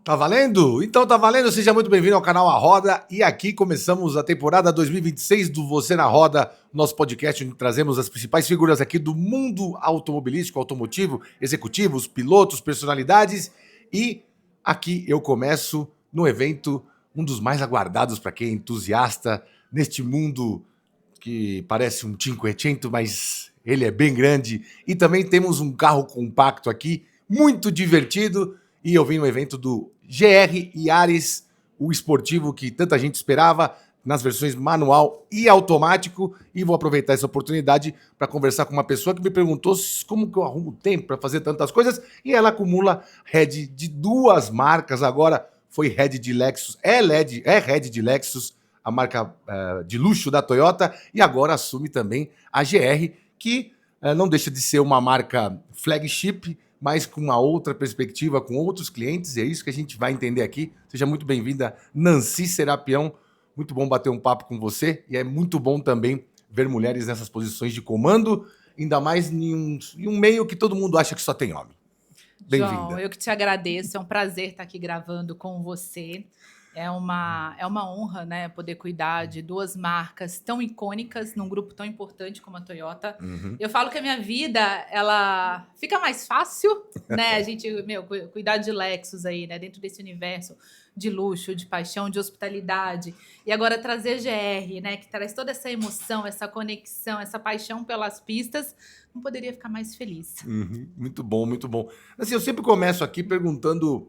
Tá valendo? Então tá valendo, seja muito bem-vindo ao canal A Roda. E aqui começamos a temporada 2026 do Você na Roda, nosso podcast onde trazemos as principais figuras aqui do mundo automobilístico, automotivo, executivos, pilotos, personalidades. E aqui eu começo no evento, um dos mais aguardados para quem é entusiasta neste mundo que parece um Cinquecento, mas ele é bem grande. E também temos um carro compacto aqui, muito divertido. E eu vim no evento do GR Yaris, o esportivo que tanta gente esperava, nas versões manual e automático. E vou aproveitar essa oportunidade para conversar com uma pessoa que me perguntou como que eu arrumo tempo para fazer tantas coisas. E ela acumula head de duas marcas. Agora foi head de Lexus, é head de Lexus, a marca de luxo da Toyota, e agora assume também a GR, que não deixa de ser uma marca flagship, mas com uma outra perspectiva, com outros clientes, e é isso que a gente vai entender aqui. Seja muito bem-vinda, Nancy Serapião. Muito bom bater um papo com você, e é muito bom também ver mulheres nessas posições de comando, ainda mais em um meio que todo mundo acha que só tem homem. João, Bem-vinda. eu que te agradeço, é um prazer estar aqui gravando com você. É uma honra, né, poder cuidar de duas marcas tão icônicas num grupo tão importante como a Toyota. Uhum. Eu falo que a minha vida, ela fica mais fácil, né? A gente, cuidar de Lexus aí, né, dentro desse universo de luxo, de paixão, de hospitalidade. E agora trazer GR, né, que traz toda essa emoção, essa conexão, essa paixão pelas pistas, não poderia ficar mais feliz. Uhum. Muito bom, muito bom. Assim, eu sempre começo aqui perguntando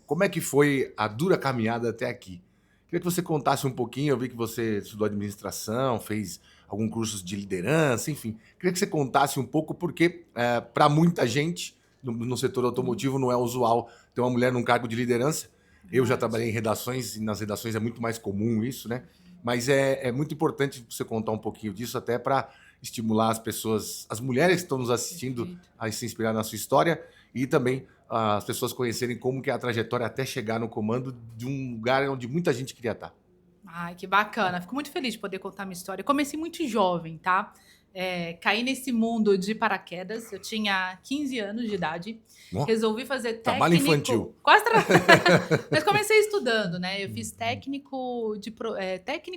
como é que foi a dura caminhada até aqui. Queria que você contasse um pouquinho. Eu vi que você estudou administração, fez alguns cursos de liderança, enfim. Queria que você contasse um pouco, porque para muita gente no setor automotivo não é usual ter uma mulher num cargo de liderança. Eu já trabalhei em redações, e nas redações é muito mais comum isso, né? Mas é muito importante você contar um pouquinho disso, até para estimular as pessoas, as mulheres que estão nos assistindo, Perfeito. a se inspirar na sua história, e também as pessoas conhecerem como que é a trajetória até chegar no comando de um lugar onde muita gente queria estar. Ai, que bacana. Fico muito feliz de poder contar minha história. Eu comecei muito jovem, tá? Caí nesse mundo de paraquedas. Eu tinha 15 anos de idade. Ó, Resolvi fazer trabalho técnico. infantil. Mas comecei estudando, né? Eu fiz técnico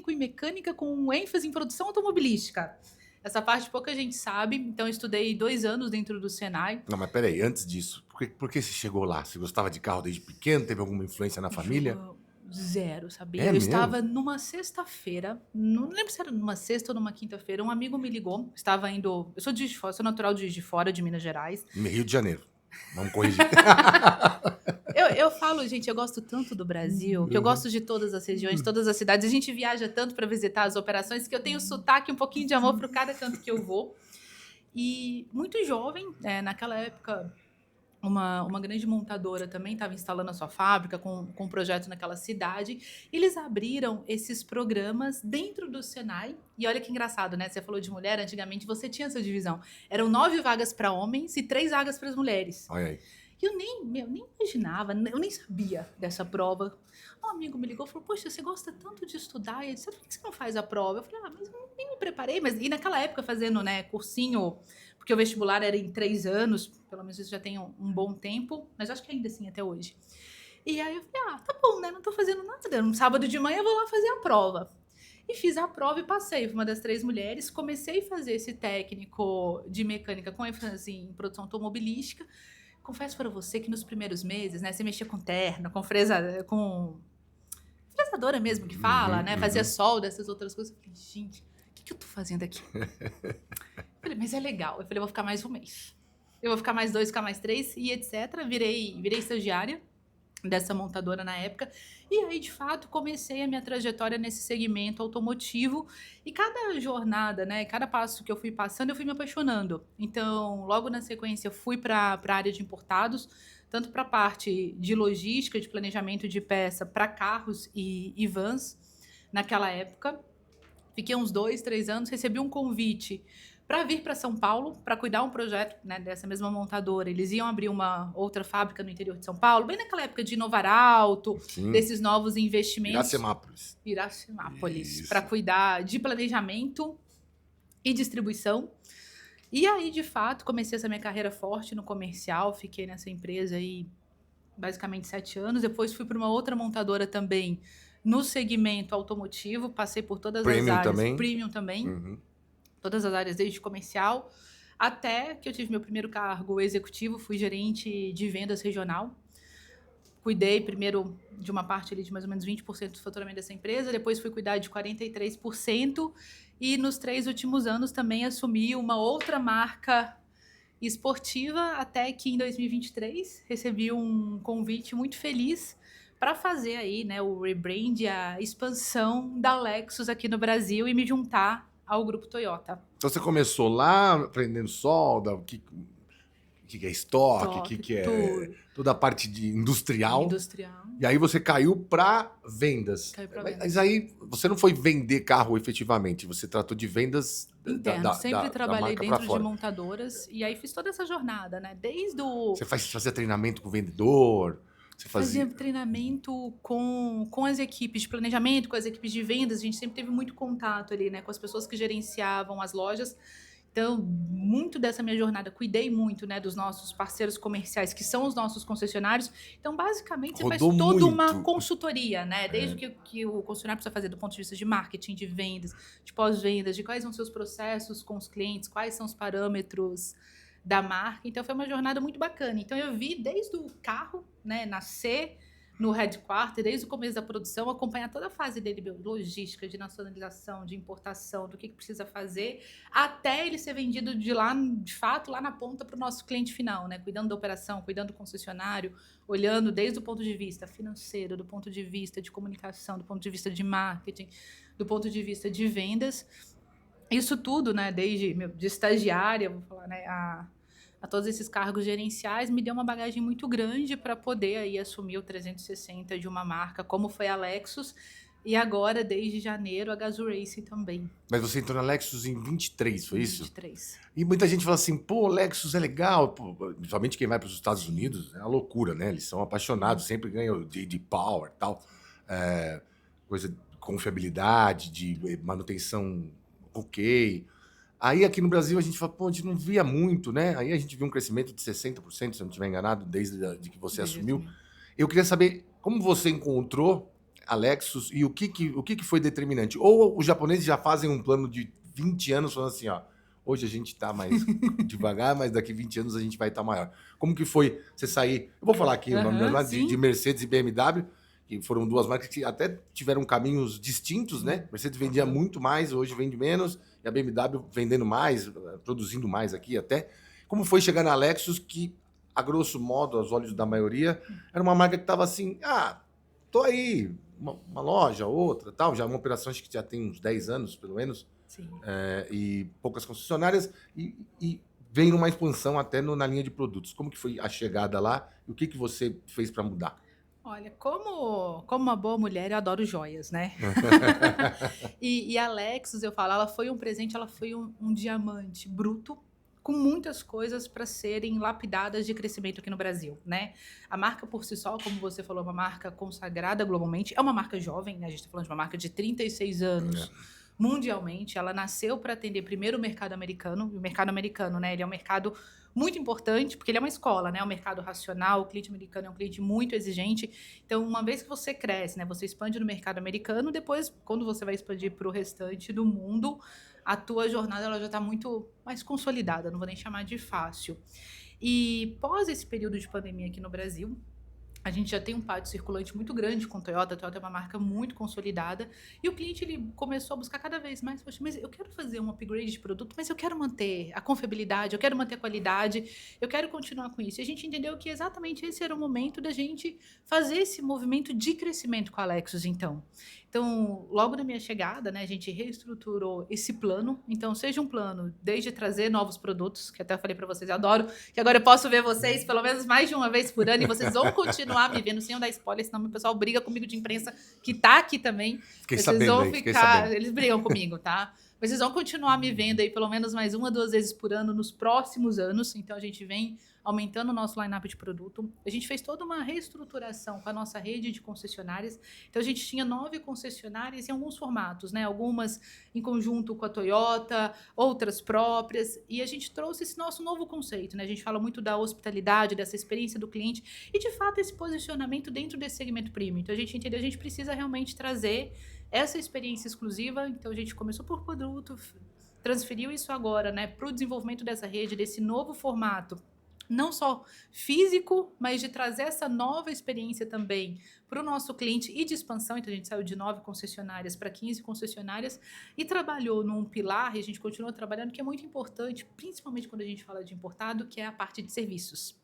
em mecânica com ênfase em produção automobilística. Essa parte pouca gente sabe. Então, eu estudei 2 anos dentro do Senai. Não, mas peraí, antes disso, por que você chegou lá? Você gostava de carro desde pequeno? Teve alguma influência na família? João, zero, sabia? É Eu mesmo? estava numa sexta-feira, não lembro se era numa sexta ou numa quinta-feira, um amigo me ligou, estava indo, eu sou de Juiz de Fora, sou natural de Juiz de Fora, de Minas Gerais. Rio de Janeiro. Vamos corrigir. Eu falo, gente, eu gosto tanto do Brasil, que eu Uhum. gosto de todas as regiões, todas as cidades. A gente viaja tanto para visitar as operações que eu tenho sotaque, um pouquinho de amor para cada canto que eu vou. E muito jovem, naquela época, uma grande montadora também estava instalando a sua fábrica com um projeto naquela cidade. E eles abriram esses programas dentro do Senai. E olha que engraçado, né? Você falou de mulher, antigamente você tinha essa divisão. Eram 9 vagas para homens e 3 vagas para as mulheres. Olha aí. E eu nem imaginava, eu nem sabia dessa prova. Um amigo me ligou e falou: Poxa, você gosta tanto de estudar? E eu disse: Por que você não faz a prova? Eu falei: mas eu nem me preparei. Mas, e naquela época, fazendo, né, cursinho, porque o vestibular era em 3 anos, pelo menos isso já tem um bom tempo, mas acho que ainda assim até hoje. E aí eu falei: tá bom, né? Não tô fazendo nada. No sábado de manhã eu vou lá fazer a prova. E fiz a prova e passei. Fui uma das 3 mulheres. Comecei a fazer esse técnico de mecânica com ênfase em produção automobilística. Confesso para você que nos primeiros meses, né, você mexia com terno, com fresadora mesmo que fala, né, fazia solda, essas outras coisas. Eu falei: gente, o que eu tô fazendo aqui? Eu falei: mas é legal. Eu falei: eu vou ficar mais um mês. Eu vou ficar mais 2, ficar mais 3 e etc. Virei estagiária dessa montadora na época. E aí, de fato, comecei a minha trajetória nesse segmento automotivo. E cada jornada, né, cada passo que eu fui passando, eu fui me apaixonando. Então, logo na sequência, eu fui para a área de importados, tanto para a parte de logística, de planejamento de peça para carros e vans, naquela época. Fiquei uns 2, 3 anos, recebi um convite para vir para São Paulo, para cuidar um projeto, né, dessa mesma montadora. Eles iam abrir uma outra fábrica no interior de São Paulo, bem naquela época de Inovar Alto, Sim. desses novos investimentos. Iracemápolis. Iracemápolis, Isso. para cuidar de planejamento e distribuição. E aí, de fato, comecei essa minha carreira forte no comercial, fiquei nessa empresa aí basicamente 7 anos. Depois fui para uma outra montadora também no segmento automotivo. Passei por todas as Premium áreas. também? Premium também. Uhum. Todas as áreas, desde comercial até que eu tive meu primeiro cargo executivo. Fui gerente de vendas regional. Cuidei primeiro de uma parte ali de mais ou menos 20% do faturamento dessa empresa, depois fui cuidar de 43% e nos 3 últimos anos também assumi uma outra marca esportiva, até que em 2023 recebi um convite muito feliz para fazer aí, né, o rebrand, a expansão da Lexus aqui no Brasil e me juntar ao grupo Toyota. Então você começou lá aprendendo solda, o que é estoque, o que é tudo. toda a parte de industrial. Industrial. E aí você caiu para vendas. Caiu pra vendas. Mas aí você não foi vender carro efetivamente, você tratou de vendas Interno. Sempre trabalhei marca dentro de fora. montadoras e aí fiz toda essa jornada, né? Desde o... Você fazia treinamento com o vendedor? Você fazia treinamento com as equipes de planejamento, com as equipes de vendas. A gente sempre teve muito contato ali, né? Com as pessoas que gerenciavam as lojas. Então, muito dessa minha jornada, cuidei muito, né, dos nossos parceiros comerciais, que são os nossos concessionários. Então, basicamente, você faz toda uma consultoria, né? Desde o que o concessionário precisa fazer do ponto de vista de marketing, de vendas, de pós-vendas, de quais são os seus processos com os clientes, quais são os parâmetros da marca. Então, foi uma jornada muito bacana. Então, eu vi desde o carro, né, nascer no headquarter, desde o começo da produção, acompanhar toda a fase dele, logística, de nacionalização, de importação, do que precisa fazer, até ele ser vendido de lá, de fato, lá na ponta para o nosso cliente final, né? Cuidando da operação, cuidando do concessionário, olhando desde o ponto de vista financeiro, do ponto de vista de comunicação, do ponto de vista de marketing, do ponto de vista de vendas. Isso tudo, né? Desde de estagiária, vou falar, né? A todos esses cargos gerenciais, me deu uma bagagem muito grande para poder aí assumir o 360 de uma marca, como foi a Lexus, e agora, desde janeiro, a Gazoo Racing também. Mas você entrou na Lexus em 23, foi isso? 23. E muita gente fala assim, pô, Lexus é legal, pô, principalmente quem vai para os Estados Unidos, é uma loucura, né? Eles são apaixonados, sempre ganham de Power e tal, coisa de confiabilidade, de manutenção ok. Aí aqui no Brasil a gente fala, pô, a gente não via muito, né? Aí a gente viu um crescimento de 60%, se eu não estiver enganado, desde que você assumiu. Eu queria saber como você encontrou a Lexus e o que foi determinante. Ou os japoneses já fazem um plano de 20 anos falando assim, ó, hoje a gente está mais devagar, mas daqui 20 anos a gente vai estar maior. Como que foi você sair? Eu vou falar aqui de Mercedes e BMW, que foram duas marcas que até tiveram caminhos distintos, né? Mercedes vendia muito mais, hoje vende menos, e a BMW vendendo mais, produzindo mais aqui até. Como foi chegar na Lexus, que, a grosso modo, aos olhos da maioria, era uma marca que estava assim, tô aí, uma loja, outra, tal, já uma operação acho que já tem uns 10 anos, pelo menos, e poucas concessionárias, e veio numa expansão até na linha de produtos. Como que foi a chegada lá e o que você fez para mudar? Olha, como uma boa mulher, eu adoro joias, né? E a Lexus, eu falo, ela foi um presente, ela foi um diamante bruto, com muitas coisas para serem lapidadas de crescimento aqui no Brasil, né? A marca por si só, como você falou, é uma marca consagrada globalmente, é uma marca jovem, né? A gente está falando de uma marca de 36 anos, mundialmente. Ela nasceu para atender primeiro o mercado americano, e o mercado americano, né? Ele é um mercado muito importante, porque ele é uma escola, né? É um mercado racional, o cliente americano é um cliente muito exigente. Então, uma vez que você cresce, né? Você expande no mercado americano, depois, quando você vai expandir para o restante do mundo, a tua jornada ela já está muito mais consolidada, não vou nem chamar de fácil. E pós esse período de pandemia aqui no Brasil, a gente já tem um pátio circulante muito grande com Toyota. A Toyota é uma marca muito consolidada. E o cliente ele começou a buscar cada vez mais. Poxa, mas eu quero fazer um upgrade de produto, mas eu quero manter a confiabilidade, eu quero manter a qualidade, eu quero continuar com isso. E a gente entendeu que exatamente esse era o momento da gente fazer esse movimento de crescimento com a Lexus, então. Então, logo na minha chegada, né, a gente reestruturou esse plano. Então, seja um plano desde trazer novos produtos, que até eu falei para vocês, eu adoro, que agora eu posso ver vocês pelo menos mais de uma vez por ano e vocês vão continuar me vendo sem eu dar spoiler, senão o pessoal briga comigo de imprensa que tá aqui também. Fiquei sabendo. Eles brigam comigo, tá? Mas vocês vão continuar me vendo aí pelo menos mais 1 ou 2 vezes por ano nos próximos anos. Então, a gente vem aumentando o nosso line-up de produto. A gente fez toda uma reestruturação com a nossa rede de concessionárias. Então, a gente tinha 9 concessionárias em alguns formatos, né? Algumas em conjunto com a Toyota, outras próprias. E a gente trouxe esse nosso novo conceito, né? A gente fala muito da hospitalidade, dessa experiência do cliente e, de fato, esse posicionamento dentro desse segmento premium. Então, a gente entendeu, a gente precisa realmente trazer essa experiência exclusiva. Então, a gente começou por produto, transferiu isso agora, né, para o desenvolvimento dessa rede, desse novo formato, não só físico, mas de trazer essa nova experiência também para o nosso cliente e de expansão. Então, a gente saiu de 9 concessionárias para 15 concessionárias e trabalhou num pilar, e a gente continua trabalhando, que é muito importante, principalmente quando a gente fala de importado, que é a parte de serviços.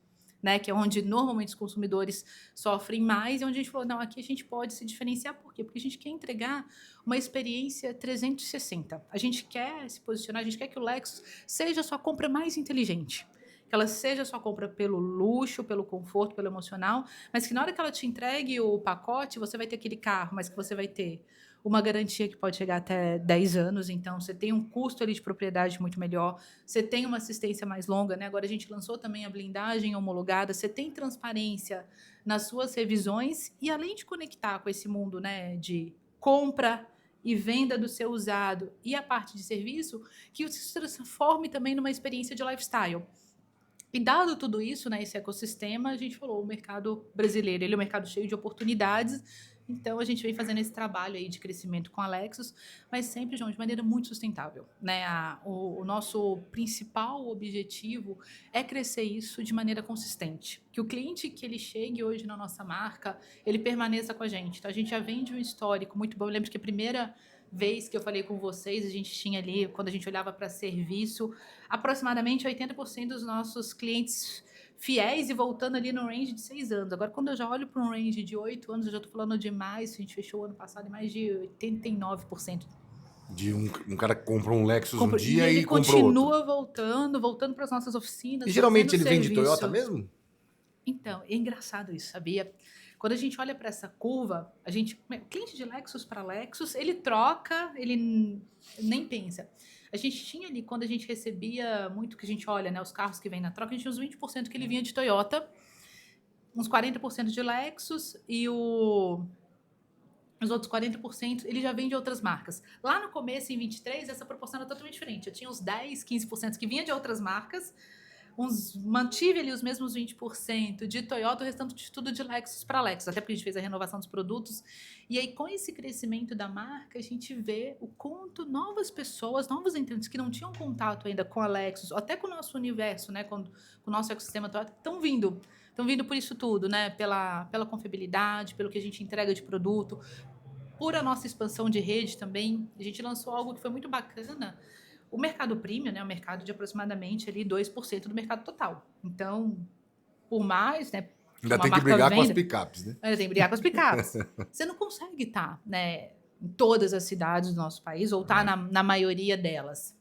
Né, que é onde normalmente os consumidores sofrem mais, e onde a gente falou, não, aqui a gente pode se diferenciar. Por quê? Porque a gente quer entregar uma experiência 360. A gente quer se posicionar, a gente quer que o Lexus seja a sua compra mais inteligente. Que ela seja a sua compra pelo luxo, pelo conforto, pelo emocional, mas que na hora que ela te entregue o pacote, você vai ter aquele carro, mas que você vai ter uma garantia que pode chegar até 10 anos, então você tem um custo ali de propriedade muito melhor, você tem uma assistência mais longa, né? Agora a gente lançou também a blindagem homologada, você tem transparência nas suas revisões e além de conectar com esse mundo, né, de compra e venda do seu usado e a parte de serviço, que isso se transforme também numa experiência de lifestyle. E dado tudo isso, né, esse ecossistema, a gente falou, o mercado brasileiro, ele é um mercado cheio de oportunidades. Então, a gente vem fazendo esse trabalho aí de crescimento com a Lexus, mas sempre, João, de maneira muito sustentável, né? O nosso principal objetivo é crescer isso de maneira consistente. Que o cliente que ele chegue hoje na nossa marca, ele permaneça com a gente. Então, a gente já vem de um histórico muito bom. Eu lembro que a primeira vez que eu falei com vocês, a gente tinha ali, quando a gente olhava para serviço, aproximadamente 80% dos nossos clientes fiéis e voltando ali no range de 6 anos. Agora, quando eu já olho para um range de 8 anos, eu já estou falando de mais, a gente fechou o ano passado em mais de 89%. De um cara que compra um Lexus um dia e compra outro. Continua voltando para as nossas oficinas. E geralmente ele vem de Toyota mesmo? Então, é engraçado isso, sabia? Quando a gente olha para essa curva, o cliente de Lexus para Lexus, ele troca, ele nem pensa. A gente tinha ali, quando a gente recebia muito, que a gente olha, né, os carros que vêm na troca, a gente tinha uns 20% que ele vinha de Toyota, uns 40% de Lexus e os outros 40% ele já vem de outras marcas. Lá no começo, em 23, essa proporção era totalmente diferente. Eu tinha uns 10, 15% que vinha de outras marcas, mantive ali os mesmos 20% de Toyota, o restante de tudo de Lexus para Lexus, até porque a gente fez a renovação dos produtos. E aí, com esse crescimento da marca, a gente vê o quanto novas pessoas, novos entrantes que não tinham contato ainda com a Lexus, ou até com o nosso universo, né, com o nosso ecossistema Toyota, estão vindo por isso tudo, né, pela confiabilidade, pelo que a gente entrega de produto, por a nossa expansão de rede também. A gente lançou algo que foi muito bacana. O mercado premium, né, é um mercado de aproximadamente ali 2% do mercado total. Então, por mais, né, ainda tem que brigar com as picapes, né? Ainda tem que brigar com as picapes. Você não consegue estar, né, em todas as cidades do nosso país ou estar na maioria delas.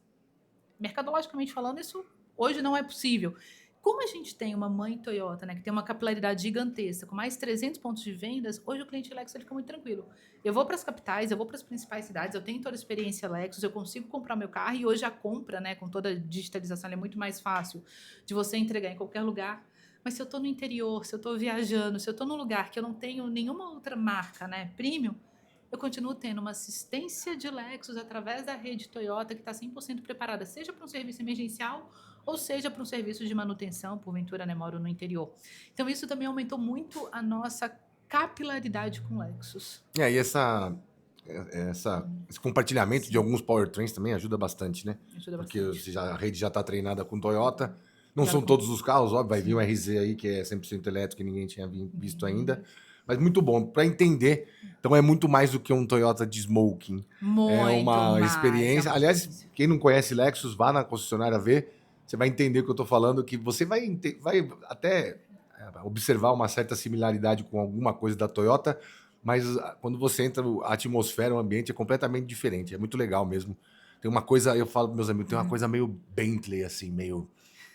Mercadologicamente falando, isso hoje não é possível. Como a gente tem uma mãe Toyota, né, que tem uma capilaridade gigantesca, com mais 300 pontos de vendas, hoje o cliente Lexus ele fica muito tranquilo. Eu vou para as capitais, eu vou para as principais cidades, eu tenho toda a experiência Lexus, eu consigo comprar meu carro, e hoje a compra, né, com toda a digitalização, é muito mais fácil de você entregar em qualquer lugar. Mas se eu estou no interior, se eu estou viajando, se eu estou num lugar que eu não tenho nenhuma outra marca, né, premium, eu continuo tendo uma assistência de Lexus através da rede Toyota que está 100% preparada, seja para um serviço emergencial ou seja para um serviço de manutenção, porventura, né, moro no interior. Então, isso também aumentou muito a nossa capilaridade com Lexus. E esse compartilhamento de alguns powertrains também ajuda bastante, né? Ajuda Porque bastante. a rede já está treinada com Toyota. Não são todos os carros, óbvio, vai vir um RZ aí que é 100% elétrico e ninguém tinha visto ainda. Mas muito bom, para entender. Então é muito mais do que um Toyota de smoking. É uma experiência. Aliás, quem não conhece Lexus, vá na concessionária ver. Você vai entender o que eu estou falando, que você vai até observar uma certa similaridade com alguma coisa da Toyota, mas quando você entra, a atmosfera, o ambiente é completamente diferente. É muito legal mesmo. Tem uma coisa, eu falo para meus amigos, tem uma coisa meio Bentley, assim, meio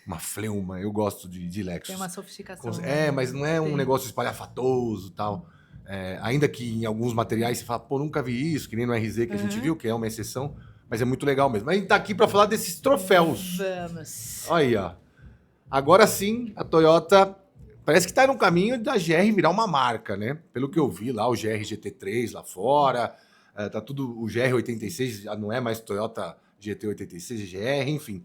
uma fleuma. Eu gosto de Lexus. Tem uma sofisticação. Mas não é um negócio espalhafatoso e tal. Ainda que em alguns materiais você fala, pô, nunca vi isso, que nem no RZ que a gente viu, que é uma exceção. Mas é muito legal mesmo. A gente tá aqui para falar desses troféus. Vamos. Olha aí, ó. Agora sim, a Toyota parece que está no caminho da GR virar uma marca, né? Pelo que eu vi lá, o GR GT3 lá fora, tá tudo, o GR86 já não é mais Toyota GT86, GR, enfim.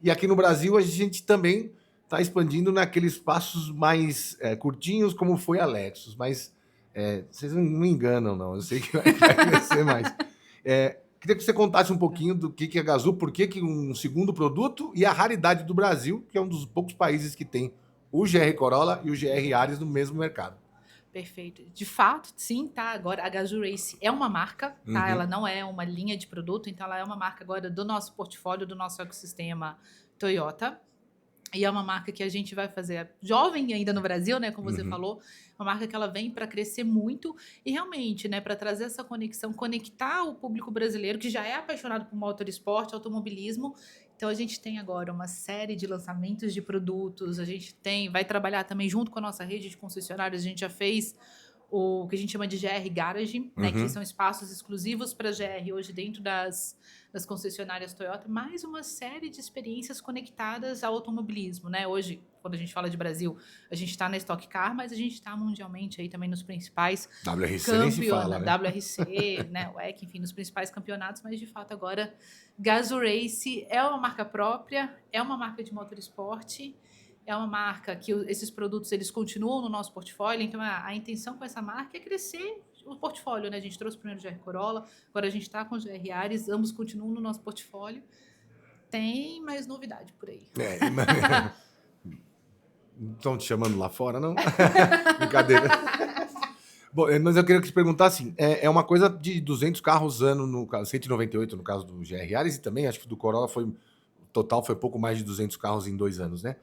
E aqui no Brasil a gente também está expandindo naqueles passos mais curtinhos, como foi a Lexus, mas vocês não me enganam, não. Eu sei que vai crescer mais. Queria que você contasse um pouquinho do que é a Gazoo, por que um segundo produto e a raridade do Brasil, que é um dos poucos países que tem o GR Corolla e o GR Yaris no mesmo mercado. Perfeito. De fato, sim, tá? Agora a Gazoo Race é uma marca, tá? Uhum. Ela não é uma linha de produto, então ela é uma marca agora do nosso portfólio, do nosso ecossistema Toyota. E é uma marca que a gente vai fazer jovem ainda no Brasil, né? Como você falou, uma marca que ela vem para crescer muito e realmente, né? Para trazer essa conexão, conectar o público brasileiro que já é apaixonado por motorsport, automobilismo. Então a gente tem agora uma série de lançamentos de produtos. A gente vai trabalhar também junto com a nossa rede de concessionários. A gente já fez o que a gente chama de GR Garage, né, que são espaços exclusivos para GR hoje dentro das concessionárias Toyota, mais uma série de experiências conectadas ao automobilismo, né? Hoje, quando a gente fala de Brasil, a gente está na Stock Car, mas a gente está mundialmente aí também nos principais WRC nem se fala, né? WRC, né, WEC, enfim, nos principais campeonatos, mas de fato agora Gazoo Race é uma marca própria, é uma marca de motorsport. É uma marca que esses produtos eles continuam no nosso portfólio, então a intenção com essa marca é crescer o portfólio, né? A gente trouxe primeiro o GR Corolla, agora a gente está com o GR Yaris, ambos continuam no nosso portfólio. Tem mais novidade por aí. Estão te chamando lá fora, não? Brincadeira. Bom, mas eu queria te perguntar assim, é uma coisa de 200 carros ano, no caso, 198 no caso do GR Yaris, e também acho que do Corolla total foi pouco mais de 200 carros em 2 anos, né?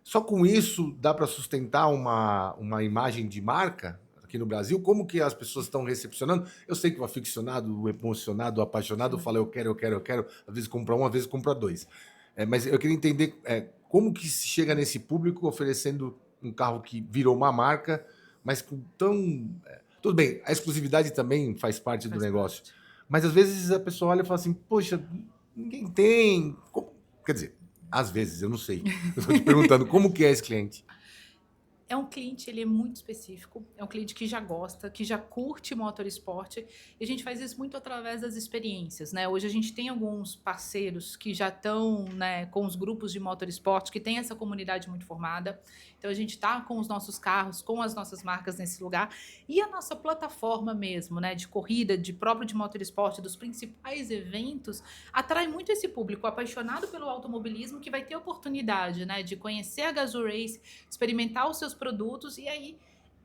Só com isso dá para sustentar uma imagem de marca aqui no Brasil? Como que as pessoas estão recepcionando? Eu sei que o aficionado, o emocionado, o apaixonado fala eu quero. Às vezes compra um, às vezes compra dois. Mas eu queria entender como que se chega nesse público oferecendo um carro que virou uma marca, mas com tão... Tudo bem, a exclusividade também faz parte do negócio. Mas às vezes a pessoa olha e fala assim, poxa, ninguém tem... Quer dizer, às vezes, eu não sei. Eu estou te perguntando, como que é esse cliente? É um cliente, ele é muito específico, é um cliente que já gosta, que já curte motorsport, e a gente faz isso muito através das experiências, né? Hoje a gente tem alguns parceiros que já estão, né, com os grupos de motorsport, que tem essa comunidade muito formada, então a gente está com os nossos carros, com as nossas marcas nesse lugar, e a nossa plataforma mesmo, né, de corrida, de próprio de motorsport, dos principais eventos, atrai muito esse público apaixonado pelo automobilismo, que vai ter oportunidade, né, de conhecer a Gazoo Race, experimentar os seus produtos, e aí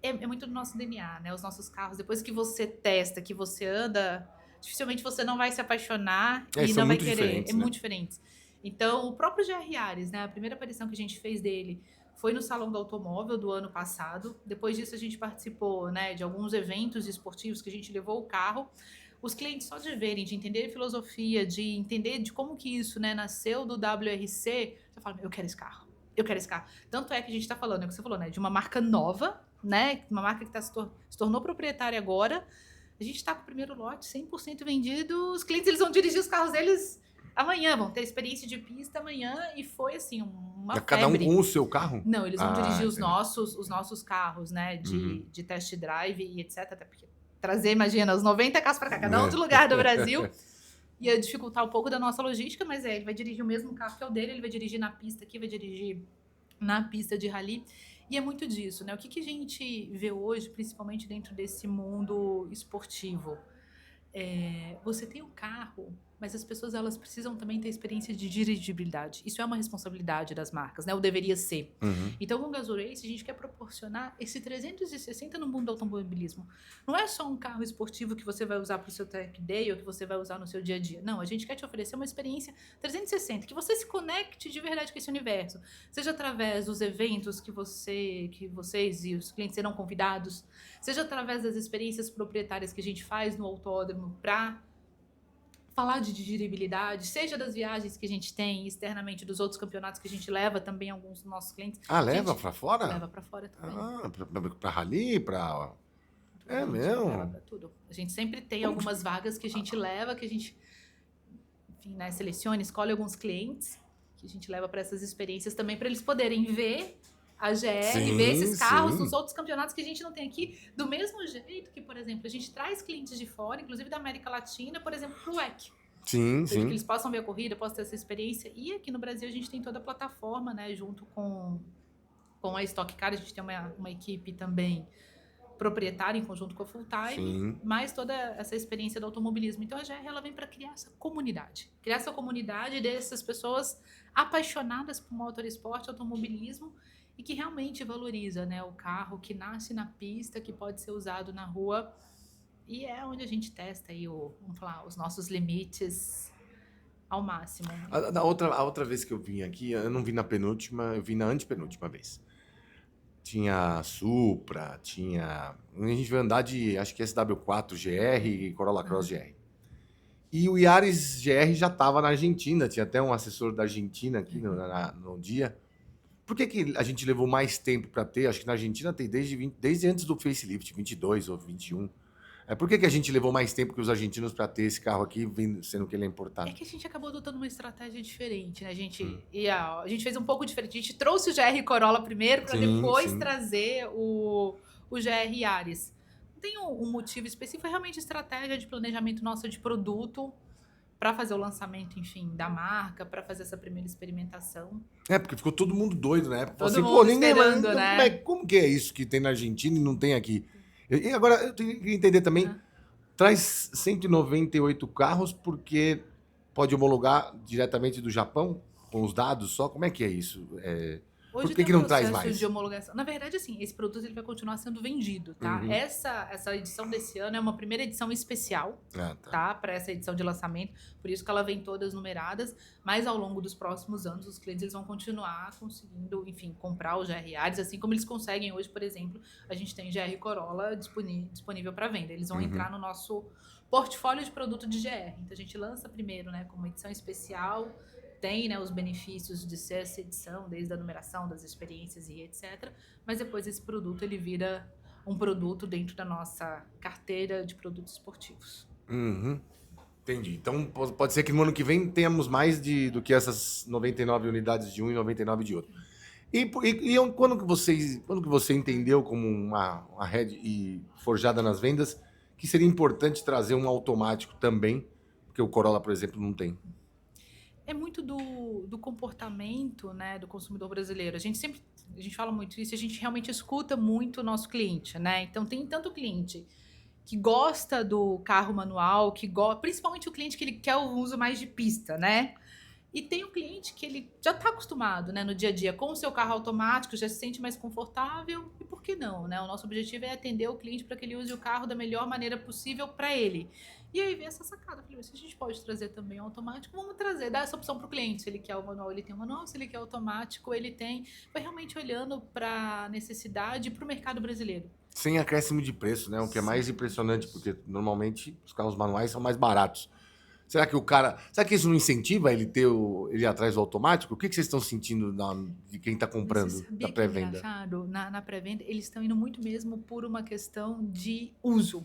é muito do nosso DNA, né? Os nossos carros, depois que você testa, que você anda, dificilmente você não vai se apaixonar e não vai querer. É muito diferente. Então, o próprio GR Yaris, né? A primeira aparição que a gente fez dele foi no Salão do Automóvel do ano passado. Depois disso, a gente participou, né, de alguns eventos esportivos que a gente levou o carro. Os clientes só de verem, de entender a filosofia, de entender de como que isso, né, nasceu do WRC, já falam, eu quero esse carro. Eu quero esse carro. Tanto é que a gente está falando, é o que você falou, né? De uma marca nova, né? Uma marca que se tornou proprietária agora. A gente está com o primeiro lote 100% vendido. Os clientes eles vão dirigir os carros deles amanhã, vão ter experiência de pista amanhã. E foi assim, uma febre. Cada um com o seu carro? Não, eles vão dirigir os nossos carros, né? De test drive e etc. Até porque trazer, imagina, os 90 carros para cá, cada um de lugar do Brasil. Ia dificultar um pouco da nossa logística, mas ele vai dirigir o mesmo carro que é o dele, ele vai dirigir na pista aqui, vai dirigir na pista de rally. E é muito disso, né? O que a gente vê hoje, principalmente dentro desse mundo esportivo? Você tem o carro, mas as pessoas elas precisam também ter experiência de dirigibilidade. Isso é uma responsabilidade das marcas, né? Ou deveria ser. Então, com o Gazoo Race, a gente quer proporcionar esse 360 no mundo do automobilismo. Não é só um carro esportivo que você vai usar para o seu track day ou que você vai usar no seu dia a dia. Não, a gente quer te oferecer uma experiência 360, que você se conecte de verdade com esse universo. Seja através dos eventos que vocês e os clientes serão convidados, seja através das experiências proprietárias que a gente faz no autódromo para falar de dirigibilidade, seja das viagens que a gente tem externamente, dos outros campeonatos que a gente leva também alguns dos nossos clientes. Leva para fora? Leva para fora também. Para rally, para... É mesmo? Leva para tudo. A gente sempre tem algumas vagas que a gente leva, que a gente, enfim, né, seleciona, escolhe alguns clientes que a gente leva para essas experiências também, para eles poderem ver a GR, Sim, ver esses carros sim. nos outros campeonatos que a gente não tem aqui, do mesmo jeito que, por exemplo, a gente traz clientes de fora, inclusive da América Latina, por exemplo, para o WEC. Sim, Seja que sim. eles possam ver a corrida, possam ter essa experiência. E aqui no Brasil a gente tem toda a plataforma, né, junto com a Stock Car, a gente tem uma equipe também proprietária em conjunto com a Full Time, Sim. mais toda essa experiência do automobilismo. Então a GR ela vem para criar essa comunidade dessas pessoas apaixonadas por motorsport, automobilismo e que realmente valoriza, né, o carro que nasce na pista, que pode ser usado na rua, e é onde a gente testa aí vamos falar, os nossos limites ao máximo. A outra vez que eu vim aqui, eu não vim na penúltima, eu vim na antepenúltima vez. Tinha Supra, tinha... A gente veio andar de, acho que SW4 GR e Corolla Cross GR. E o Yaris GR já estava na Argentina, tinha até um assessor da Argentina aqui no dia. Por que a gente levou mais tempo para ter? Acho que na Argentina tem desde antes do facelift, 22 ou 21. Por que a gente levou mais tempo que os argentinos para ter esse carro aqui, sendo que ele é importado? É que a gente acabou adotando uma estratégia diferente, né? A gente fez um pouco diferente. A gente trouxe o GR Corolla primeiro para depois trazer o GR Yaris. Não tem um motivo específico, é realmente estratégia de planejamento nossa de produto para fazer o lançamento, enfim, da marca, para fazer essa primeira experimentação. Porque ficou todo mundo doido na época. Todo mundo esperando, né? Como que é isso que tem na Argentina e não tem aqui? E agora, eu tenho que entender também, traz 198 carros porque pode homologar diretamente do Japão, com os dados só? Como é que é isso? Hoje Por que não traz mais? de homologação. Na verdade, assim, esse produto ele vai continuar sendo vendido, tá? Essa edição desse ano é uma primeira edição especial, tá? Para essa edição de lançamento. Por isso que ela vem todas numeradas. Mas ao longo dos próximos anos, os clientes eles vão continuar conseguindo, enfim, comprar o GR Yaris, assim como eles conseguem hoje, por exemplo, a gente tem GR Corolla disponível para venda. Eles vão entrar no nosso portfólio de produto de GR. Então a gente lança primeiro, né, como edição especial. Tem, né, os benefícios de ser essa edição, desde a numeração, das experiências e etc. Mas depois esse produto ele vira um produto dentro da nossa carteira de produtos esportivos. Entendi. Então pode ser que no ano que vem tenhamos mais do que essas 99 unidades de um e 99 de outro. E quando que você entendeu como uma head e forjada nas vendas que seria importante trazer um automático também, porque o Corolla, por exemplo, não tem? É muito do comportamento, né, do consumidor brasileiro. A gente fala muito isso, a gente realmente escuta muito o nosso cliente, né? Então tem tanto cliente que gosta do carro manual, principalmente o cliente que ele quer o uso mais de pista, né? E tem o cliente que ele já está acostumado, né, no dia a dia com o seu carro automático, já se sente mais confortável, e por que não, né? O nosso objetivo é atender o cliente para que ele use o carro da melhor maneira possível para ele. E aí vem essa sacada, falei, se a gente pode trazer também o automático, vamos trazer, dar essa opção para o cliente. Se ele quer o manual, ele tem o manual, se ele quer o automático, ele tem. Foi realmente olhando para a necessidade e para o mercado brasileiro. Sem acréscimo de preço, né? O que é mais impressionante, porque normalmente os carros manuais são mais baratos. Será que isso não incentiva ele ir atrás do automático? O que vocês estão sentindo de quem está comprando da pré-venda? Na pré-venda, eles estão indo muito mesmo por uma questão de uso.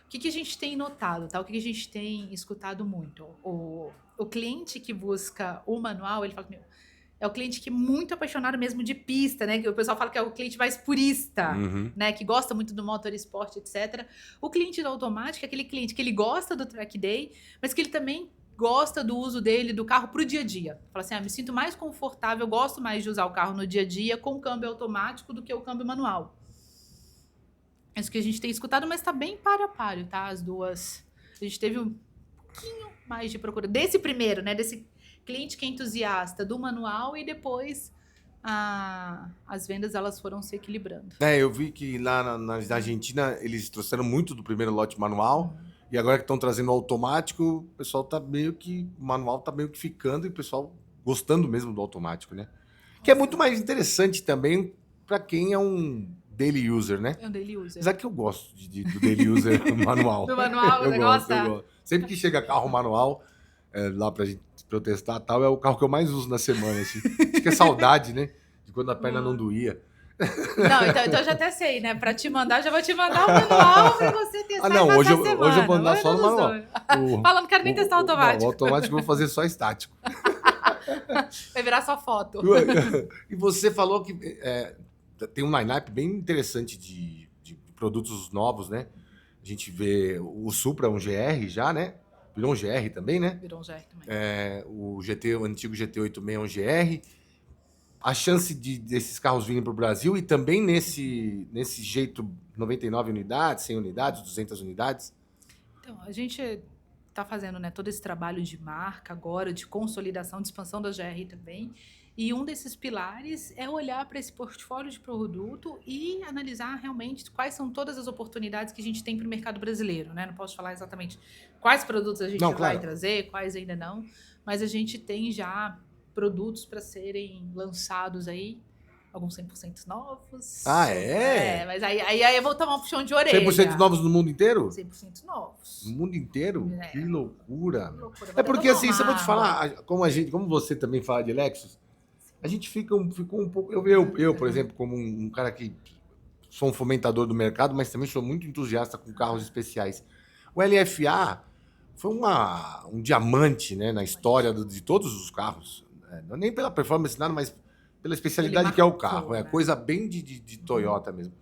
O que a gente tem notado, tá? O que a gente tem escutado muito? O cliente que busca o manual, ele fala, é o cliente que é muito apaixonado mesmo de pista, né? Que o pessoal fala que é o cliente mais purista, né? Que gosta muito do motorsport, etc. O cliente do automático é aquele cliente que ele gosta do track day, mas que ele também gosta do uso dele, do carro pro dia a dia. Fala assim, me sinto mais confortável, gosto mais de usar o carro no dia a dia com câmbio automático do que o câmbio manual. É isso que a gente tem escutado, mas tá bem páreo a páreo, tá? As duas. A gente teve um pouquinho mais de procura desse primeiro, né? Desse cliente que é entusiasta do manual, e depois as vendas elas foram se equilibrando. Eu vi que lá na Argentina eles trouxeram muito do primeiro lote manual, e agora que estão trazendo o automático, o pessoal tá o manual tá meio que ficando, e o pessoal gostando mesmo do automático, né? Que é muito mais interessante também para quem é um daily user, né? É um daily user. Mas é que eu gosto do daily user manual. Do manual, eu você gosto. gosta? Sempre que chega carro manual, lá pra gente protestar e tal, é o carro que eu mais uso na semana, assim. Acho que é saudade, né? De quando a perna não doía. Não, então eu já até sei, né? Pra te mandar, já vou te mandar o manual pra você testar. Hoje eu vou mandar só no manual. Fala, não quero nem testar o automático. Não, o automático eu vou fazer só estático. Vai virar só foto. E você falou que tem um line-up bem interessante de produtos novos, né? A gente vê o Supra, um GR já, né? Virou um GR também, né? Virou um GR também. O antigo GT86 é um GR. A chance desses carros virem para o Brasil e também nesse jeito 99 unidades, 100 unidades, 200 unidades. Então, a gente está fazendo, né, todo esse trabalho de marca agora, de consolidação, de expansão da GR também. E um desses pilares é olhar para esse portfólio de produto e analisar realmente quais são todas as oportunidades que a gente tem para o mercado brasileiro, né? Não posso falar exatamente quais produtos a gente vai trazer, quais ainda não, mas a gente tem já produtos para serem lançados aí, alguns 100% novos. Ah, é? Mas aí eu vou tomar um puxão de orelha. 100% novos no mundo inteiro? 100% novos. No mundo inteiro? É. Que loucura. Que loucura. É porque assim, se eu vou te falar, como você também fala de Lexus, a gente ficou um pouco... Eu, por exemplo, como um cara que sou um fomentador do mercado, mas também sou muito entusiasta com carros especiais. O LFA foi um diamante, né, na história de todos os carros. Não nem pela performance, nada, mas pela especialidade que é o carro. É coisa bem de Toyota mesmo.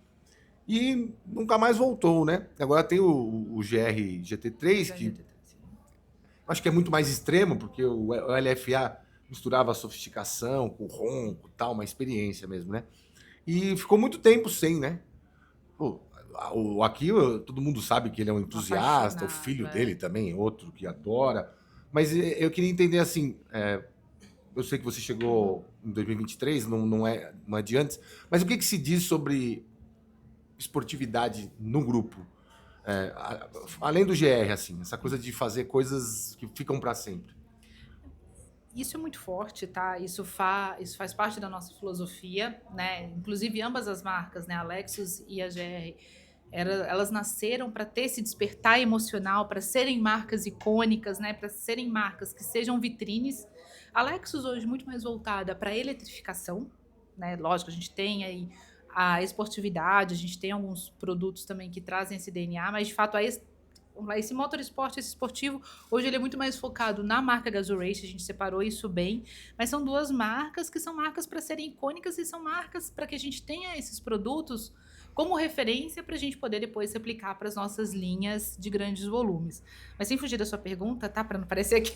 E nunca mais voltou, né? Agora tem o GR GT3, que acho que é muito mais extremo, porque o LFA misturava a sofisticação com o ronco, tal, uma experiência mesmo, né? E ficou muito tempo sem, né? Pô, aqui todo mundo sabe que ele é um entusiasta, o filho dele também, outro que adora. Mas eu queria entender assim, eu sei que você chegou em 2023, não é de antes, mas o que se diz sobre esportividade no grupo? Além do GR, assim, essa coisa de fazer coisas que ficam para sempre. Isso é muito forte, tá? Isso faz parte da nossa filosofia, né? Inclusive, ambas as marcas, né? A Lexus e a GR, elas nasceram para ter esse despertar emocional, para serem marcas icônicas, né? Para serem marcas que sejam vitrines. A Lexus hoje muito mais voltada para a eletrificação, né? Lógico, a gente tem aí a esportividade, a gente tem alguns produtos também que trazem esse DNA, mas de fato esse motorsport, esse esportivo, hoje ele é muito mais focado na marca Gazoo Race, a gente separou isso bem, mas são duas marcas que são marcas para serem icônicas e são marcas para que a gente tenha esses produtos como referência para a gente poder depois se aplicar para as nossas linhas de grandes volumes. Mas sem fugir da sua pergunta, tá? Para não parecer que...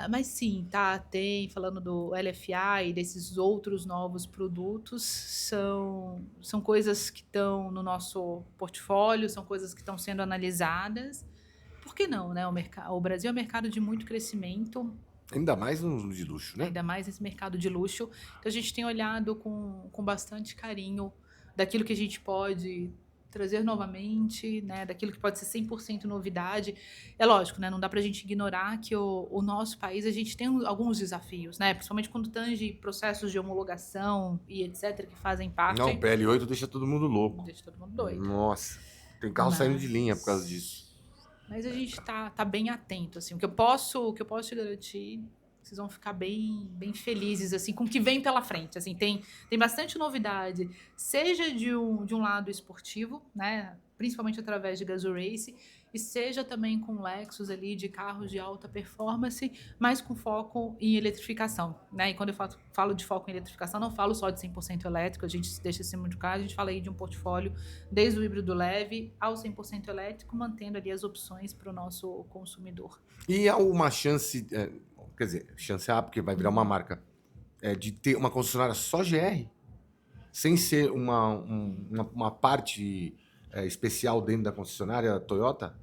mas sim, tá? Falando do LFA e desses outros novos produtos, são coisas que estão no nosso portfólio, são coisas que estão sendo analisadas. Por que não, né? O Brasil é um mercado de muito crescimento. Ainda mais no de luxo, né? Ainda mais esse mercado de luxo. Então, a gente tem olhado com bastante carinho daquilo que a gente pode trazer novamente, né? Daquilo que pode ser 100% novidade. É lógico, né? Não dá pra gente ignorar que o nosso país, a gente tem alguns desafios, né? Principalmente quando tange processos de homologação e etc. que fazem parte. Não, o PL8 deixa todo mundo louco. Deixa todo mundo doido. Nossa, tem carro saindo de linha por causa disso. Mas a gente tá bem atento, assim. O que eu posso te garantir, vocês vão ficar bem felizes, assim, com o que vem pela frente. Assim, tem bastante novidade, seja de um lado esportivo, né? Principalmente através de Gazoo Race, e seja também com Lexus ali de carros de alta performance, mas com foco em eletrificação, né? E quando eu falo de foco em eletrificação, não falo só de 100% elétrico, a gente deixa isso muito claro, a gente fala aí de um portfólio desde o híbrido leve ao 100% elétrico, mantendo ali as opções para o nosso consumidor. E há uma chance, quer dizer, chance há, porque vai virar uma marca, de ter uma concessionária só GR, sem ser uma parte especial dentro da concessionária Toyota?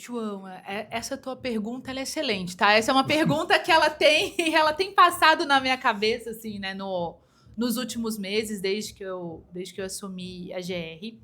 João, essa tua pergunta ela é excelente, tá? Essa é uma pergunta que ela tem passado na minha cabeça, assim, né, nos últimos meses, desde que eu assumi a GR.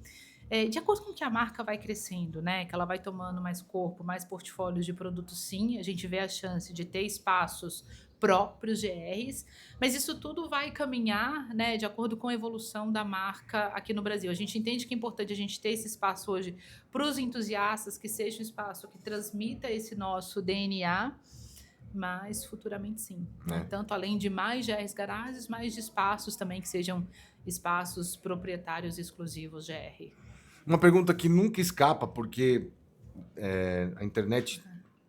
De acordo com que a marca vai crescendo, né, que ela vai tomando mais corpo, mais portfólios de produtos, sim, a gente vê a chance de ter espaços próprios GRs, mas isso tudo vai caminhar, né, de acordo com a evolução da marca aqui no Brasil. A gente entende que é importante a gente ter esse espaço hoje para os entusiastas, que seja um espaço que transmita esse nosso DNA, mas futuramente sim. Tanto além de mais GRs garagens, mais de espaços também que sejam espaços proprietários exclusivos GR. Uma pergunta que nunca escapa, porque a internet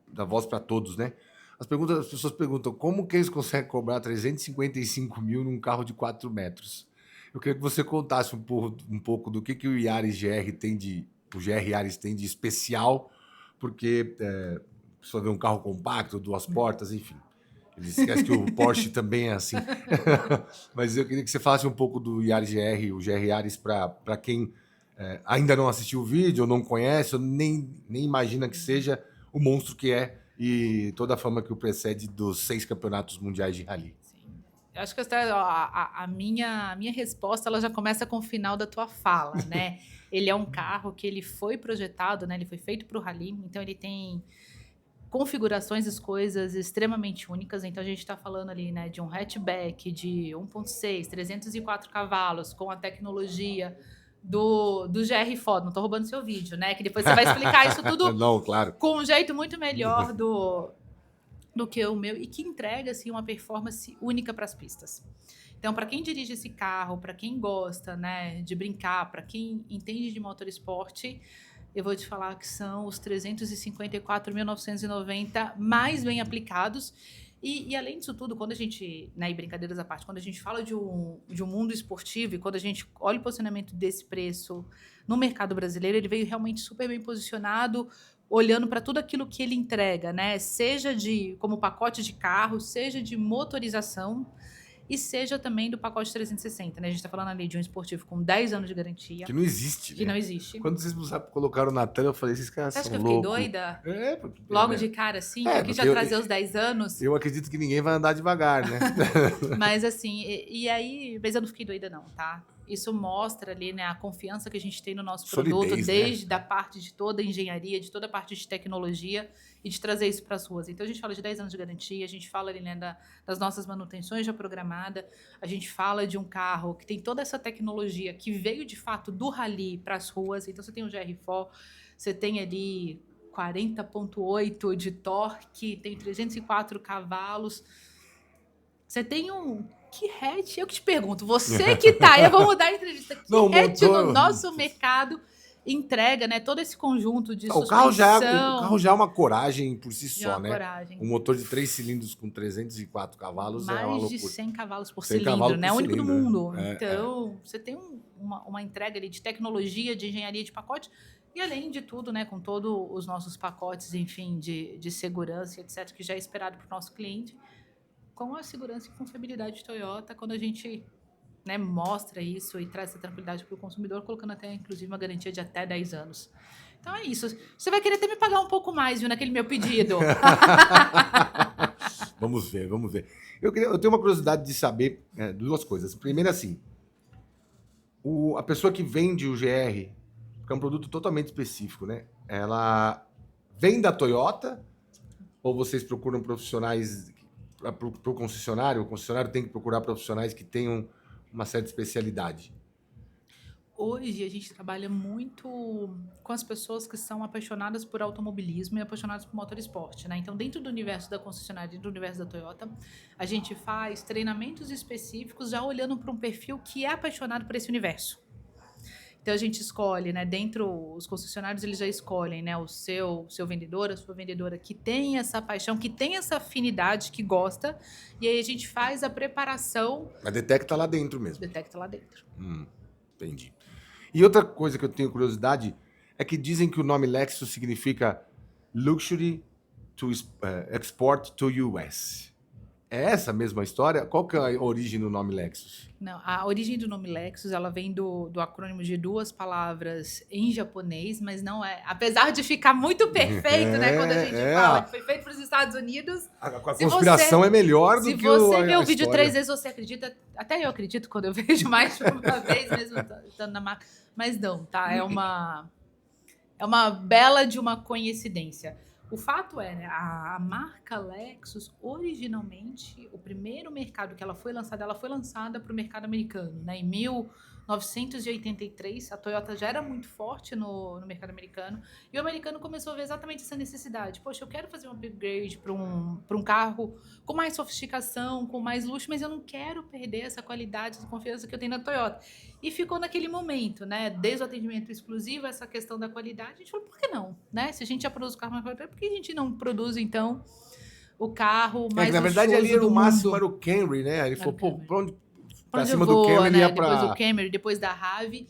dá voz para todos, né? As pessoas perguntam como que eles conseguem cobrar 355 mil num carro de 4 metros. Eu queria que você contasse um pouco do que o Yaris GR o GR Yaris tem de especial, porque a pessoa vê um carro compacto, 2 portas, enfim. Ele esquece que o Porsche também é assim. Mas eu queria que você falasse um pouco do Yaris GR, o GR Yaris, para quem ainda não assistiu o vídeo, ou não conhece, ou nem imagina que seja o monstro que é e toda a fama que o precede dos 6 campeonatos mundiais de rally. Sim. Eu acho que a minha resposta ela já começa com o final da tua fala, né? Ele é um carro que ele foi projetado, né? Ele foi feito para o rally, então ele tem configurações e coisas extremamente únicas. Então a gente está falando ali, né, de um hatchback de 1.6, 304 cavalos com a tecnologia do GR Ford. Não estou roubando seu vídeo, né? Que depois você vai explicar isso tudo Não, claro. com um jeito muito melhor do que o meu e que entrega assim uma performance única para as pistas. Então, para quem dirige esse carro, para quem gosta, né, de brincar, para quem entende de motorsport, eu vou te falar que são os 354.990 mais bem aplicados. E além disso tudo, quando a gente, né, e brincadeiras à parte, quando a gente fala de um mundo esportivo e quando a gente olha o posicionamento desse preço no mercado brasileiro, ele veio realmente super bem posicionado, olhando para tudo aquilo que ele entrega, né? Seja como pacote de carro, seja de motorização e seja também do pacote 360, né? A gente está falando ali de um esportivo com 10 anos de garantia. Que não existe, Que né? não existe. Quando vocês colocaram na tela, eu falei, esses caras Você acha são que eu fiquei loucos. doida? Porque, Logo né? de cara, assim? É, Eu quis já porque trazer os 10 anos. Eu acredito que ninguém vai andar devagar, né? Mas assim, e aí, mas eu não fiquei doida não, tá? Isso mostra ali, né, a confiança que a gente tem no nosso produto, Solidez, desde a parte de toda a engenharia, de toda a parte de tecnologia e de trazer isso para as ruas. Então a gente fala de 10 anos de garantia, a gente fala ali, né, das nossas manutenções já programada, a gente fala de um carro que tem toda essa tecnologia que veio de fato do rally para as ruas. Então você tem o GR4, você tem ali 40,8 de torque, tem 304 cavalos. Você tem um... Que hatch? Eu que te pergunto. Você que tá... Eu vou mudar a entrevista. Que hatch no nosso mercado entrega, né? Todo esse conjunto de suspensão. O carro já é uma coragem por si só, né? Coragem. Um motor de 3 cilindros com 304 cavalos é uma loucura. Mais de 100 cavalos por cilindro, né? O único do mundo. É, então, você tem uma entrega ali de tecnologia, de engenharia de pacote. E além de tudo, né, com todos os nossos pacotes, enfim, de segurança, etc., que já é esperado para o nosso cliente, com a segurança e confiabilidade de Toyota, quando a gente, né, mostra isso e traz essa tranquilidade para o consumidor, colocando até, inclusive, uma garantia de até 10 anos. Então é isso. Você vai querer até me pagar um pouco mais, viu, naquele meu pedido. Vamos ver. Eu tenho uma curiosidade de saber duas coisas. Primeiro, assim, a pessoa que vende o GR, que é um produto totalmente específico, né? Ela vem da Toyota ou vocês procuram profissionais para o concessionário tem que procurar profissionais que tenham uma certa especialidade? Hoje a gente trabalha muito com as pessoas que são apaixonadas por automobilismo e apaixonadas por motorsport, né? Então, dentro do universo da concessionária e do universo da Toyota, a gente faz treinamentos específicos já olhando para um perfil que é apaixonado por esse universo. Então a gente escolhe, né, dentro, os concessionários eles já escolhem, né, o seu vendedor, a sua vendedora que tem essa paixão, que tem essa afinidade, que gosta, e aí a gente faz a preparação. Mas detecta lá dentro mesmo. Detecta lá dentro. Entendi. E outra coisa que eu tenho curiosidade é que dizem que o nome Lexus significa Luxury to Export to US. É essa mesma história? Qual que é a origem do nome Lexus? Não, a origem do nome Lexus, ela vem do acrônimo de 2 palavras em japonês, mas não é... Apesar de ficar muito perfeito, né, quando a gente fala que foi feito para os Estados Unidos... A conspiração é melhor do que Se você vê o vídeo 3 vezes, você acredita... Até eu acredito quando eu vejo mais de uma vez, mesmo estando na marca. Mas não, tá? É uma bela de uma coincidência. O fato é, né, a marca Lexus, originalmente, o primeiro mercado que ela foi lançada para o mercado americano, né? Em 1983, a Toyota já era muito forte no mercado americano, e o americano começou a ver exatamente essa necessidade. Poxa, eu quero fazer um upgrade para um carro com mais sofisticação, com mais luxo, mas eu não quero perder essa qualidade, essa confiança que eu tenho na Toyota. E ficou naquele momento, né? Desde o atendimento exclusivo, essa questão da qualidade, a gente falou, por que não? Né? Se a gente já produz carro mais qualidade, por que a gente não produz, então, o carro mais Na verdade, ali luxuoso era do o máximo, mundo. era o Camry, né? Aí ele falou, o pô, Camry. pra onde? Pra Pra onde cima do voa, Camry, ele né? ia Depois o pra... Camry, depois da Rave.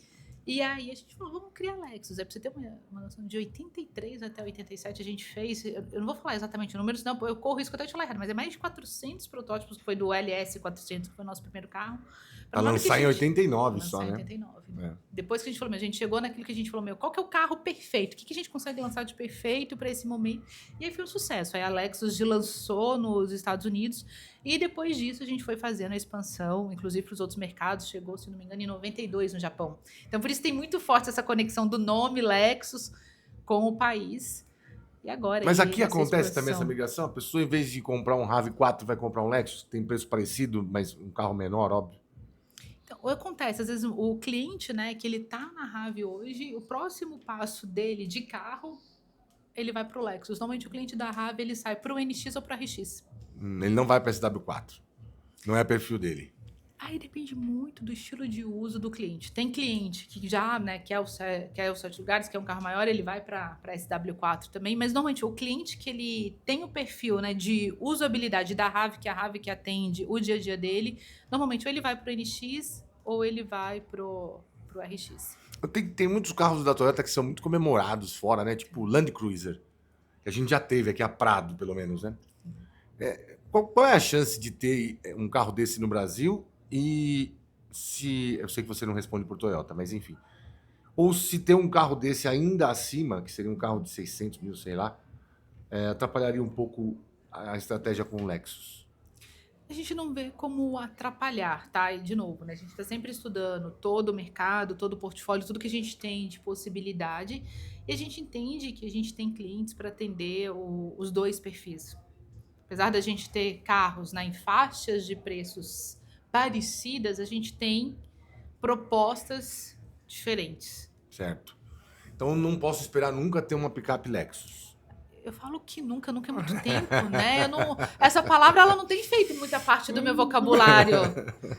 E aí a gente falou, vamos criar Lexus. Aí pra você ter uma noção, de 83 até 87 a gente fez, eu não vou falar exatamente o número, senão eu corro risco até de falar errado, mas é mais de 400 protótipos, que foi do LS400, que foi o nosso primeiro carro. Pra lançar em 89 só, né? 89. É. Depois que a gente falou, a gente chegou naquilo que a gente falou, qual que é o carro perfeito? O que a gente consegue lançar de perfeito para esse momento? E aí foi um sucesso. Aí a Lexus lançou nos Estados Unidos e depois disso a gente foi fazendo a expansão, inclusive para os outros mercados, chegou, se não me engano, em 92 no Japão. Então por isso tem muito forte essa conexão do nome Lexus com o país. E agora... Mas aí, aqui essa acontece também expansão. essa migração? A pessoa, em vez de comprar um RAV4, vai comprar um Lexus, que tem preço parecido, mas um carro menor, óbvio. Então, acontece, às vezes o cliente, né, que ele tá na Rave hoje, o próximo passo dele de carro, ele vai pro Lexus. Normalmente o cliente da Rave, ele sai pro NX ou pro RX. Ele não vai para SW4. Não é perfil dele. Aí depende muito do estilo de uso do cliente. Tem cliente que já, né, quer os 7 lugares, quer um carro maior, ele vai para SW4 também, mas normalmente o cliente que ele tem o perfil, né, de usabilidade da Rave, que é a Rave que atende o dia a dia dele, normalmente ou ele vai pro NX ou ele vai pro RX. Tem muitos carros da Toyota que são muito comemorados fora, né? Tipo o Land Cruiser, que a gente já teve aqui, a Prado, pelo menos, né? Qual é a chance de ter um carro desse no Brasil? E se... Eu sei que você não responde por Toyota, mas enfim. Ou se ter um carro desse ainda acima, que seria um carro de 600 mil, sei lá, atrapalharia um pouco a estratégia com o Lexus. A gente não vê como atrapalhar, tá? E de novo, né? A gente está sempre estudando todo o mercado, todo o portfólio, tudo que a gente tem de possibilidade. E a gente entende que a gente tem clientes para atender os dois perfis. Apesar da gente ter carros, né, em faixas de preços parecidas, a gente tem propostas diferentes. Certo. Então não posso esperar nunca ter uma picape Lexus. Eu falo que nunca é muito tempo, né? Essa palavra ela não tem feito muita parte do meu vocabulário.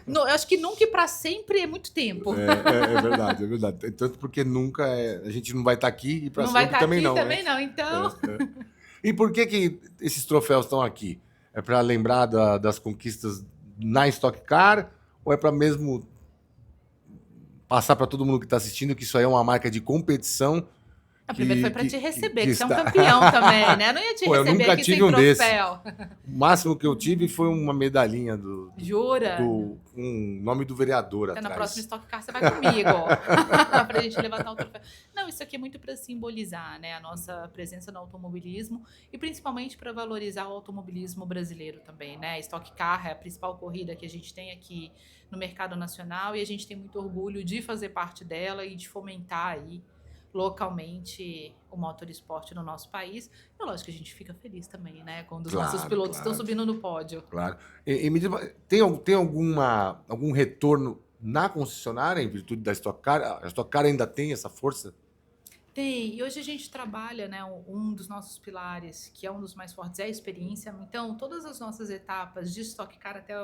Eu acho que nunca e para sempre é muito tempo. É verdade, é verdade. Tanto porque nunca a gente não vai estar aqui e para sempre também não. Não vai estar aqui também não, então... E por que esses troféus estão aqui? É para lembrar das conquistas na Stock Car ou é para mesmo passar para todo mundo que está assistindo que isso aí é uma marca de competição? Primeiro foi para te receber, que você é um campeão também, né? Eu não ia te receber eu nunca aqui tive sem um troféu. Desse. O máximo que eu tive foi uma medalhinha Jura? com o nome do vereador atrás. Na próxima Stock Car você vai comigo, pra gente levantar o troféu. Não, isso aqui é muito para simbolizar, né, a nossa presença no automobilismo e principalmente para valorizar o automobilismo brasileiro também, né? A Stock Car é a principal corrida que a gente tem aqui no mercado nacional e a gente tem muito orgulho de fazer parte dela e de fomentar aí localmente o motorsport no nosso país. E lógico que a gente fica feliz também, né? Quando os nossos pilotos estão subindo no pódio. Claro. E me diz, tem algum retorno na concessionária em virtude da Stock Car? A Stock Car ainda tem essa força? Tem. E hoje a gente trabalha, né? Um dos nossos pilares, que é um dos mais fortes, é a experiência. Então, todas as nossas etapas de Stock Car, até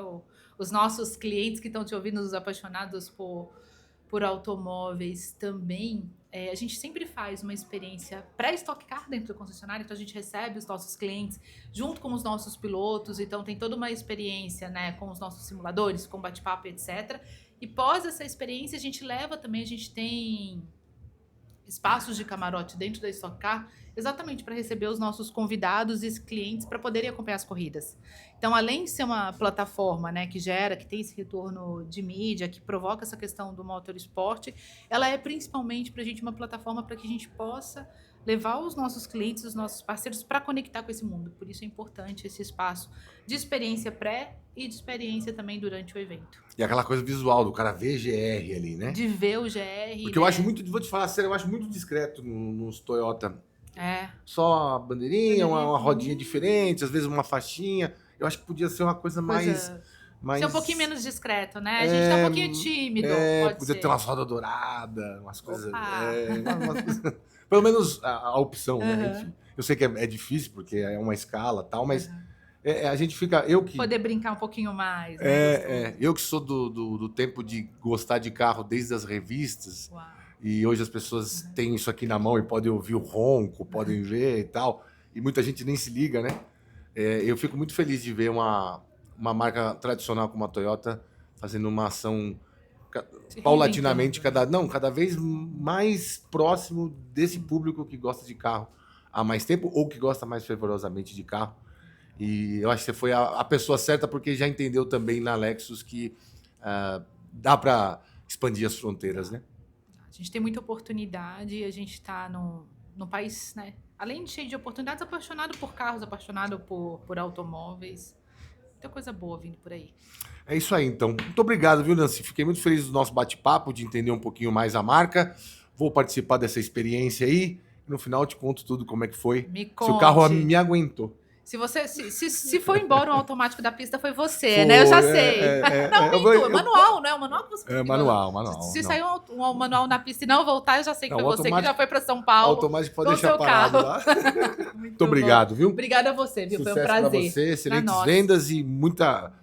os nossos clientes que estão te ouvindo, os apaixonados por automóveis também, a gente sempre faz uma experiência pré-Stock Car dentro do concessionário, então a gente recebe os nossos clientes junto com os nossos pilotos, então tem toda uma experiência, né, com os nossos simuladores, com bate-papo, etc. E pós essa experiência a gente leva também, a gente tem espaços de camarote dentro da Stock Car, exatamente para receber os nossos convidados e clientes para poderem acompanhar as corridas. Então, além de ser uma plataforma, né, que tem esse retorno de mídia, que provoca essa questão do motorsport, ela é principalmente para a gente uma plataforma para que a gente possa levar os nossos clientes, os nossos parceiros para conectar com esse mundo. Por isso é importante esse espaço de experiência pré e de experiência também durante o evento. E aquela coisa visual do cara ver GR ali, né? De ver o GR. Porque eu acho muito, vou te falar sério, eu acho muito discreto nos Toyota. É. Só a bandeirinha, uma rodinha diferente, às vezes uma faixinha. Eu acho que podia ser uma coisa mais... Ser um pouquinho menos discreto, né? A gente tá um pouquinho tímido. Podia ter umas rodas douradas, umas coisas... Pelo menos a opção, né? Enfim, eu sei que é difícil, porque é uma escala e tal, mas a gente fica... Poder brincar um pouquinho mais. Né? Eu que sou do tempo de gostar de carro desde as revistas, e hoje as pessoas têm isso aqui na mão e podem ouvir o ronco, podem ver e tal, e muita gente nem se liga, né? Eu fico muito feliz de ver uma marca tradicional como a Toyota fazendo uma ação Se paulatinamente, reinventando. cada vez mais próximo desse público que gosta de carro há mais tempo ou que gosta mais fervorosamente de carro. E eu acho que você foi a pessoa certa porque já entendeu também na Lexus que dá para expandir as fronteiras, né? A gente tem muita oportunidade, a gente está num país, né? Além de cheio de oportunidades, apaixonado por carros, apaixonado por automóveis. Muita coisa boa vindo por aí. É isso aí, então. Muito obrigado, viu, Nancy? Fiquei muito feliz do nosso bate-papo, de entender um pouquinho mais a marca. Vou participar dessa experiência aí. E no final eu te conto tudo como é que foi. Me Se o carro conte. me aguentou. Se for embora o automático da pista, foi você, Foi, né? Eu já sei. Não, eu minto, é manual, né? O manual que você manual. Se não. sair um manual na pista e não voltar, eu já sei que Não, foi você que já foi para São Paulo. Automático pode com deixar seu parado carro. lá. Muito Muito obrigado, viu? Obrigada a você, viu? Sucesso Foi um pra prazer. você, excelentes nós. vendas e muita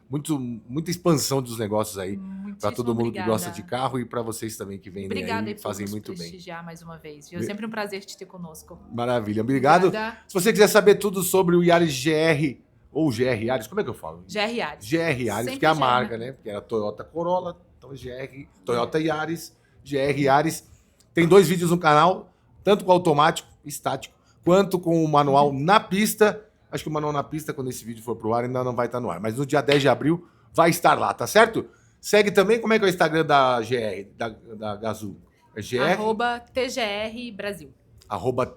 expansão dos negócios aí. Para todo mundo que gosta de carro e para vocês também que vendem Obrigada aí, por fazem nos muito bem. prestigiar mais uma vez. Viu? Sempre um prazer te ter conosco. Maravilha, obrigado. Obrigada. Se você quiser saber tudo sobre o Yaris GR, ou GR Yaris, como é que eu falo? GR Yaris. GR Yaris, Sempre que é a GR, marca, né? né? Porque era Toyota Corolla, então GR, Toyota Yaris, GR Yaris. Tem 2 vídeos no canal, tanto com automático, estático, quanto com o manual na pista. Acho que o manual na pista, quando esse vídeo for pro ar, ainda não vai estar no ar. Mas no dia 10 de abril vai estar lá, tá certo? Segue também, como é que é o Instagram da GR, da Gazoo? É GR? @TGR Brasil.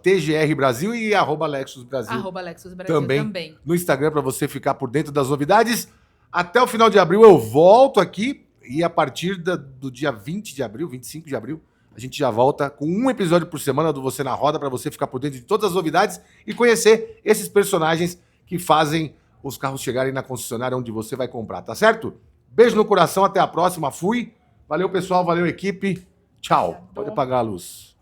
@TGR Brasil e @Lexus Brasil. @Lexus Brasil também. No Instagram para você ficar por dentro das novidades. Até o final de abril eu volto aqui e a partir do dia 20 de abril, 25 de abril, a gente já volta com um episódio por semana do Você na Roda para você ficar por dentro de todas as novidades e conhecer esses personagens que fazem os carros chegarem na concessionária onde você vai comprar, tá certo? Beijo no coração, até a próxima. Fui. Valeu, pessoal. Valeu, equipe. Tchau. Pode apagar a luz.